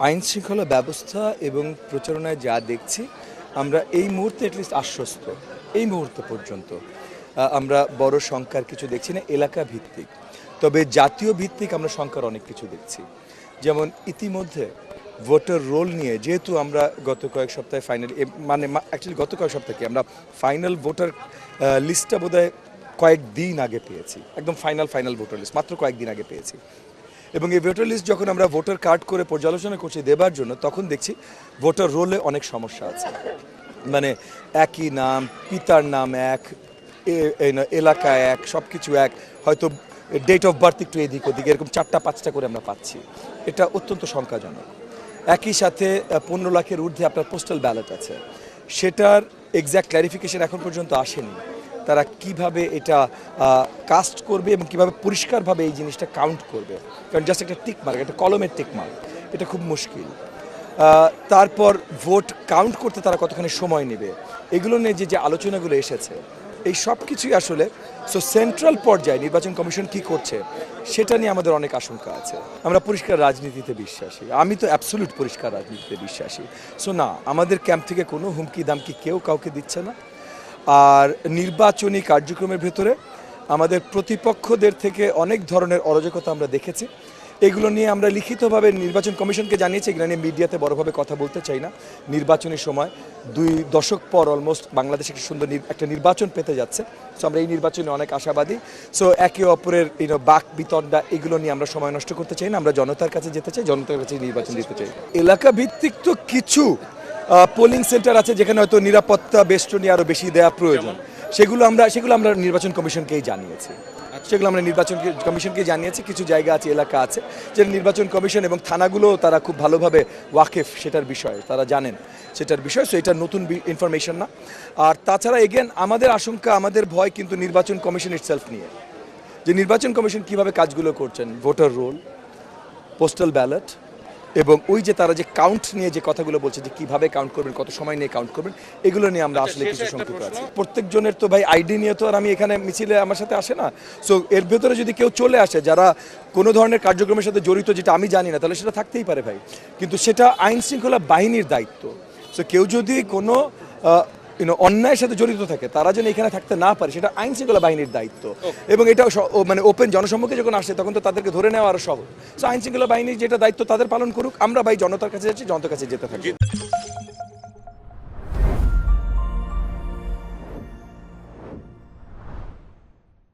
আইন শৃঙ্খলা ব্যবস্থা এবং প্রচারণায় যা দেখছি আমরা এই মুহূর্তে অ্যাটলিস্ট আশ্বস্ত। এই মুহূর্ত পর্যন্ত আমরা বড় সংখ্যার কিছু দেখছি না এলাকা ভিত্তিক, তবে জাতীয় ভিত্তিক আমরা সংখ্যার অনেক কিছু দেখছি। যেমন ইতিমধ্যে ভোটার রোল নিয়ে যেহেতু আমরা গত কয়েক সপ্তাহে ফাইনালি অ্যাকচুয়ালি গত কয়েক সপ্তাহে আমরা ফাইনাল ভোটার লিস্টটা বোধহয় কয়েকদিন আগে পেয়েছি, একদম ফাইনাল ভোটার লিস্ট মাত্র কয়েকদিন আগে পেয়েছি। এবং এই ভোটার লিস্ট যখন আমরা ভোটার কার্ড করে পর্যালোচনা করছি দেবার জন্য, তখন দেখছি ভোটার রোলে অনেক সমস্যা আছে। মানে একই নাম, পিতার নাম এক, এলাকা এক, সব কিছু এক, হয়তো ডেট অফ বার্থ একটু এদিক ওদিকে, এরকম 4-5টা করে আমরা পাচ্ছি। এটা অত্যন্ত শঙ্কাজনক। একই সাথে 15 লাখের ঊর্ধ্বে আপনার পোস্টাল ব্যালট আছে, সেটার এক্স্যাক্ট ক্ল্যারিফিকেশন এখন পর্যন্ত আসেনি। তারা কিভাবে এটা কাস্ট করবে এবং কিভাবে পরিষ্কারভাবে এই জিনিসটা কাউন্ট করবে, কারণ জাস্ট একটা টিক মার্ক, একটা কলমের টিক মার্ক, এটা খুব মুশকিল। তারপর ভোট কাউন্ট করতে তারা কতখানি সময় নেবে, এগুলো নিয়ে যে আলোচনাগুলো এসেছে, এই সব কিছুই আসলে সেন্ট্রাল পর্যায়ে নির্বাচন কমিশন কি করছে সেটা নিয়ে আমাদের অনেক আশঙ্কা আছে। আমরা পরিষ্কার রাজনীতিতে বিশ্বাসী, আমি তো অ্যাবসলিউট পরিষ্কার রাজনীতিতে বিশ্বাসী। না, আমাদের ক্যাম্প থেকে কোনো হুমকি দামকি কেউ কাউকে দিচ্ছে না। আর নির্বাচনী কার্যক্রমের ভেতরে আমাদের প্রতিপক্ষদের থেকে অনেক ধরনের অরাজকতা আমরা দেখেছি। এগুলো নিয়ে আমরা লিখিতভাবে নির্বাচন কমিশনকে জানিয়েছি, এগুলো নিয়ে মিডিয়াতে বড়ভাবে কথা বলতে চাই না। নির্বাচনী সময় 2 দশক পর অলমোস্ট বাংলাদেশ একটা সুন্দর একটা নির্বাচন পেতে যাচ্ছে। আমরা এই নির্বাচনে অনেক আশাবাদী। একে অপরের বাক বিতণ্ডা এগুলো নিয়ে আমরা সময় নষ্ট করতে চাই না। আমরা জনতার কাছে যেতে চাই, জনতার কাছে নির্বাচন দিতে চাই। এলাকা ভিত্তিক তো কিছু পোলিং সেন্টার আছে যেখানে হয়তো নিরাপত্তা বেষ্টনী আরও বেশি দেওয়া প্রয়োজন, সেগুলো আমরা নির্বাচন কমিশনকেই জানিয়েছি। কিছু জায়গা আছে, এলাকা আছে যে নির্বাচন কমিশন এবং থানাগুলো তারা খুব ভালোভাবে ওয়াকেফ সেটার বিষয়ে, তারা জানেন সেটার বিষয়। এটা নতুন ইনফরমেশন না। আর তাছাড়া এগেন আমাদের আশঙ্কা, আমাদের ভয় কিন্তু নির্বাচন কমিশন ইটসেলফ নিয়ে, যে নির্বাচন কমিশন কিভাবে কাজগুলো করছেন, ভোটার রোল, পোস্টাল ব্যালট এবং ওই যে তারা যে কাউন্ট নিয়ে যে কথাগুলো বলছে, যে কিভাবে কাউন্ট করবেন, কত সময় নিয়ে কাউন্ট করবেন, এগুলো নিয়ে আমরা আসলে কিছু শঙ্কিত আছি। প্রত্যেকজনের তো ভাই আইডি নিয়ে তো আর আমি এখানে মিছিলে আমার সাথে আসে না। এর ভেতরে যদি কেউ চলে আসে যারা কোনো ধরনের কার্যক্রমের সাথে জড়িত, যেটা আমি জানি না, তাহলে সেটা থাকতেই পারে ভাই, কিন্তু সেটা আইন শৃঙ্খলা বাহিনীর দায়িত্ব। কেউ যদি কোনো অন্যায়ের সাথে জড়িত থাকে, তারা যেন এখানে থাকতে না পারে, সেটা আইন শৃঙ্খলা বাহিনীর দায়িত্ব। এবং এটা ওপেন জনসম্মুখে যখন আসে তখন তো তাদেরকে ধরে নেওয়া আরো সহজ। আইন শৃঙ্খলা বাহিনীর যেটা দায়িত্ব তাদের পালন করুক, আমরা ভাই জনতার কাছে যাচ্ছি, জনতার কাছে যেতে থাকি।